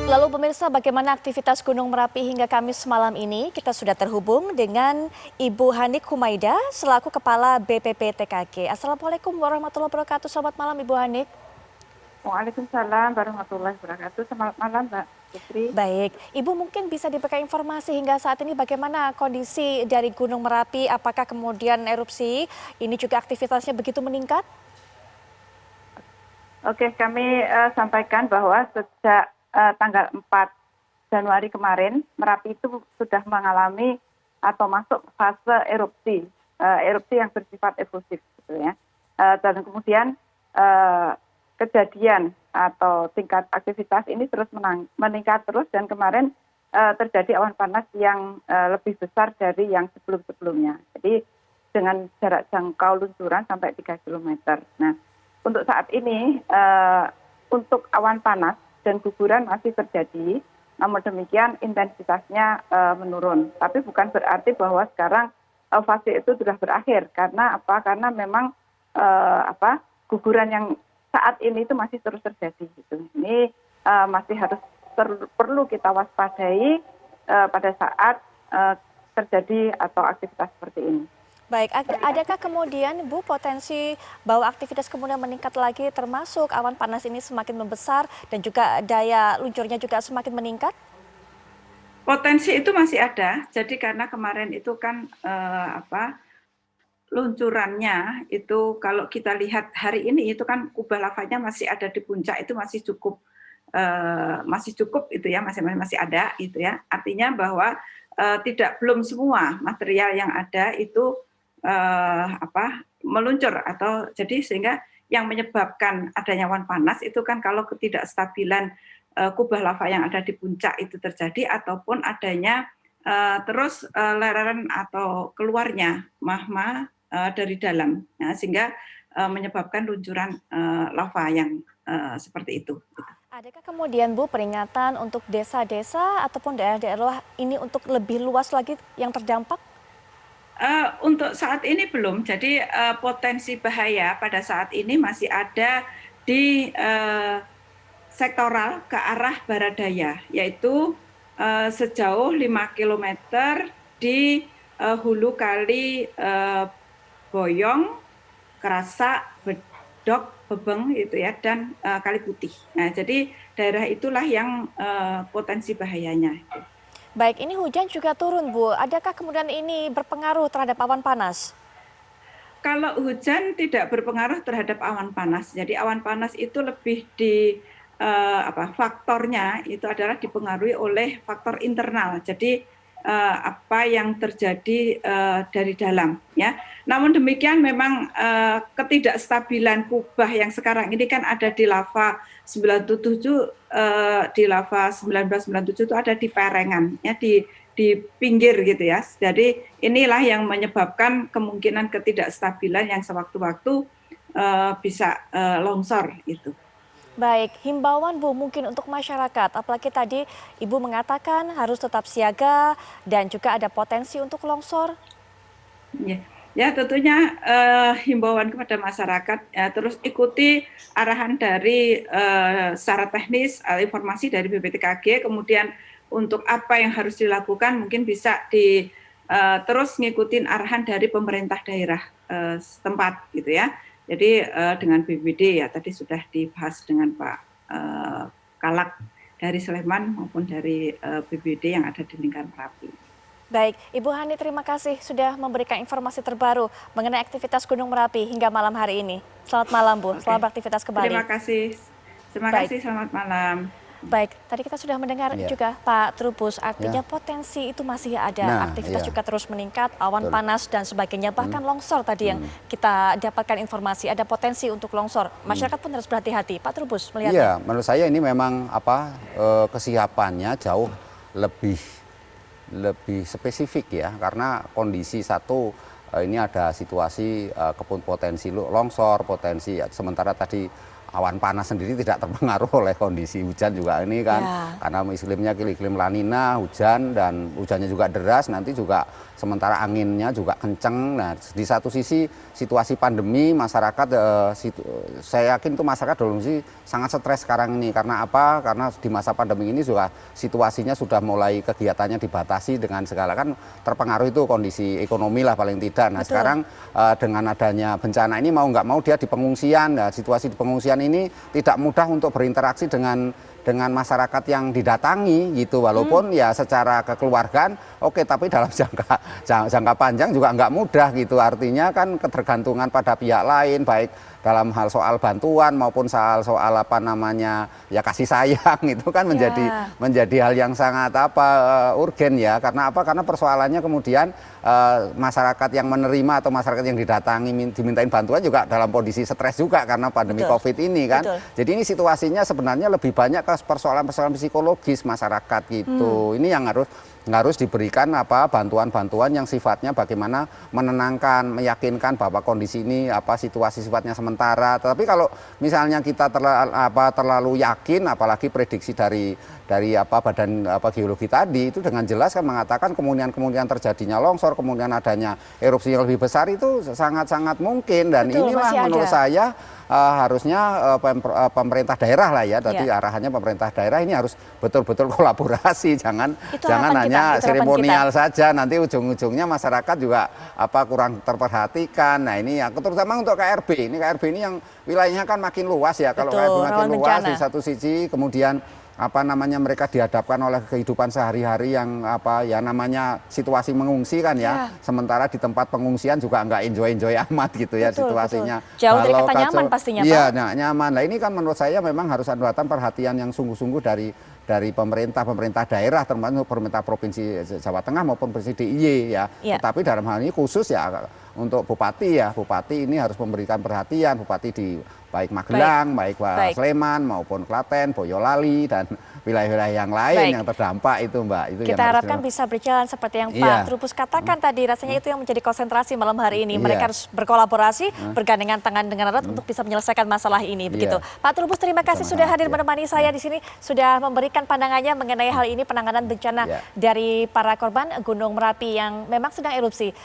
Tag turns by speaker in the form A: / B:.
A: Lalu pemirsa, bagaimana aktivitas Gunung Merapi hingga Kamis malam ini? Kita sudah terhubung dengan Ibu Hanik Humaida selaku Kepala BPPTKG. Assalamualaikum warahmatullahi wabarakatuh. Selamat malam Ibu Hanik.
B: Waalaikumsalam warahmatullahi wabarakatuh. Selamat malam Mbak Putri.
A: Baik, Ibu mungkin bisa diberikan informasi hingga saat ini bagaimana kondisi dari Gunung Merapi? Apakah kemudian erupsi ini juga aktivitasnya begitu meningkat?
B: Oke, kami sampaikan bahwa sejak tanggal 4 Januari kemarin, Merapi itu sudah mengalami atau masuk fase erupsi, erupsi yang bersifat efusif, gitu ya. Dan kemudian kejadian atau tingkat aktivitas ini terus meningkat terus, dan kemarin terjadi awan panas yang lebih besar dari yang sebelum-sebelumnya. Jadi dengan jarak jangkau luncuran sampai 3 km. Nah, untuk saat ini untuk awan panas dan guguran masih terjadi, namun demikian intensitasnya menurun. Tapi bukan berarti bahwa sekarang fase itu sudah berakhir. Karena apa? Karena memang guguran yang saat ini itu masih terus terjadi. Gitu. Ini masih harus perlu kita waspadai pada saat terjadi atau aktivitas seperti ini.
A: Baik, adakah kemudian Bu potensi bahwa aktivitas kemudian meningkat lagi termasuk awan panas ini semakin membesar dan juga daya luncurnya juga semakin meningkat?
C: Potensi itu masih ada. Jadi karena kemarin itu kan luncurannya itu kalau kita lihat hari ini itu kan kubah lavanya masih ada di puncak, itu masih cukup itu ya, masih ada itu ya. Artinya bahwa belum semua material yang ada itu meluncur, atau jadi sehingga yang menyebabkan adanya awan panas itu kan kalau ketidakstabilan kubah lava yang ada di puncak itu terjadi, ataupun adanya terus lereng atau keluarnya magma dari dalam, ya, sehingga menyebabkan luncuran lava yang seperti itu.
A: Adakah kemudian Bu peringatan untuk desa-desa ataupun daerah-daerah ini untuk lebih luas lagi yang terdampak?
C: Untuk saat ini belum, jadi potensi bahaya pada saat ini masih ada di sektoral ke arah barat daya, yaitu sejauh 5 km di hulu kali Boyong, Kerasak, Bedok, Bebeng itu ya, dan Kali Putih. Nah, jadi daerah itulah yang potensi bahayanya.
A: Baik, ini hujan juga turun Bu. Adakah kemudian ini berpengaruh terhadap awan panas?
C: Kalau hujan tidak berpengaruh terhadap awan panas. Jadi awan panas itu lebih faktornya itu adalah dipengaruhi oleh faktor internal. Jadi apa yang terjadi dari dalam, ya. Namun demikian memang ketidakstabilan kubah yang sekarang ini kan ada di lava 97, di lava 1997 itu ada di perengan, ya, di pinggir gitu ya. Jadi inilah yang menyebabkan kemungkinan ketidakstabilan yang sewaktu-waktu bisa longsor itu.
A: Baik, himbauan Bu mungkin untuk masyarakat, apalagi tadi Ibu mengatakan harus tetap siaga dan juga ada potensi untuk longsor.
C: Ya tentunya himbauan kepada masyarakat, ya, terus ikuti arahan dari secara teknis, informasi dari BPPTKG, kemudian untuk apa yang harus dilakukan mungkin bisa terus ngikutin arahan dari pemerintah daerah setempat gitu ya. Jadi dengan BPBD ya tadi sudah dibahas dengan Pak Kalak dari Sleman maupun dari BPBD yang ada di lingkaran Merapi.
A: Baik, Ibu Hani terima kasih sudah memberikan informasi terbaru mengenai aktivitas Gunung Merapi hingga malam hari ini. Selamat malam Bu, selamat beraktivitas kembali.
C: Terima kasih, selamat malam.
A: Baik, tadi kita sudah mendengar juga Pak Trubus, artinya potensi itu masih ada, aktivitas juga terus meningkat, awan panas dan sebagainya, bahkan longsor tadi yang kita dapatkan informasi, ada potensi untuk longsor. Masyarakat pun harus berhati-hati. Pak Trubus melihatnya?
D: Iya, menurut saya ini memang kesiapannya jauh lebih spesifik ya, karena kondisi satu ini ada situasi kebun potensi longsor, potensi sementara tadi awan panas sendiri tidak terpengaruh oleh kondisi hujan juga ini kan, karena iklimnya iklim La Nina, hujan dan hujannya juga deras, nanti juga sementara anginnya juga kenceng. Nah, di satu sisi situasi pandemi masyarakat, saya yakin itu masyarakat dalam sih sangat stres sekarang ini. Karena apa? Karena di masa pandemi ini juga situasinya sudah mulai kegiatannya dibatasi dengan segala, kan terpengaruh itu kondisi ekonomi lah paling tidak. Nah, sekarang dengan adanya bencana ini mau nggak mau dia di pengungsian. Nah, situasi di pengungsian ini tidak mudah untuk berinteraksi dengan masyarakat yang didatangi gitu, walaupun ya secara kekeluargaan oke, tapi dalam jangka panjang juga nggak mudah gitu. Artinya kan ketergantungan pada pihak lain, baik dalam hal soal bantuan maupun soal apa namanya ya kasih sayang itu kan menjadi hal yang sangat urgen ya. Karena apa? Karena persoalannya kemudian masyarakat yang menerima atau masyarakat yang didatangi dimintain bantuan juga dalam kondisi stres juga karena pandemi COVID ini kan. Jadi ini situasinya sebenarnya lebih banyak ke persoalan-persoalan psikologis masyarakat gitu. Ini yang harus diberikan bantuan-bantuan yang sifatnya bagaimana menenangkan, meyakinkan bahwa kondisi ini situasi sifatnya sementara. Tapi kalau misalnya kita terlalu yakin, apalagi prediksi dari badan geologi tadi itu dengan jelas kan mengatakan kemungkinan terjadinya longsor, kemudian adanya erupsi yang lebih besar itu sangat-sangat mungkin. Dan inilah menurut saya harusnya pemerintah daerah lah ya, tadi arahannya pemerintah daerah ini harus betul-betul kolaborasi, jangan hanya seremonial saja, nanti ujung-ujungnya masyarakat juga kurang terperhatikan. Nah ini ya terutama untuk KRB ini yang wilayahnya kan makin luas ya. Kalau KRB makin luas di satu sisi, kemudian mereka dihadapkan oleh kehidupan sehari-hari yang namanya situasi mengungsi kan ya. Sementara di tempat pengungsian juga nggak enjoy amat gitu ya situasinya.
A: Jauh dari kata nyaman pastinya Pak.
D: Iya, nah, nyaman. Nah ini kan menurut saya memang harus ada perhatian yang sungguh-sungguh dari pemerintah daerah, termasuk pemerintah provinsi Jawa Tengah maupun provinsi DIY ya. Tetapi dalam hal ini khusus ya untuk bupati ini harus memberikan perhatian, bupati di baik Magelang, baik Sleman maupun Klaten, Boyolali dan wilayah-wilayah yang lain yang terdampak itu Mbak. Itu
A: kita harapkan bisa berjalan seperti yang Pak Trubus katakan tadi, rasanya itu yang menjadi konsentrasi malam hari ini. Mereka harus berkolaborasi, bergandengan tangan dengan erat untuk bisa menyelesaikan masalah ini begitu. Pak Trubus, terima kasih sudah hadir menemani saya di sini, sudah memberikan pandangannya mengenai hal ini, penanganan bencana dari para korban Gunung Merapi yang memang sedang erupsi.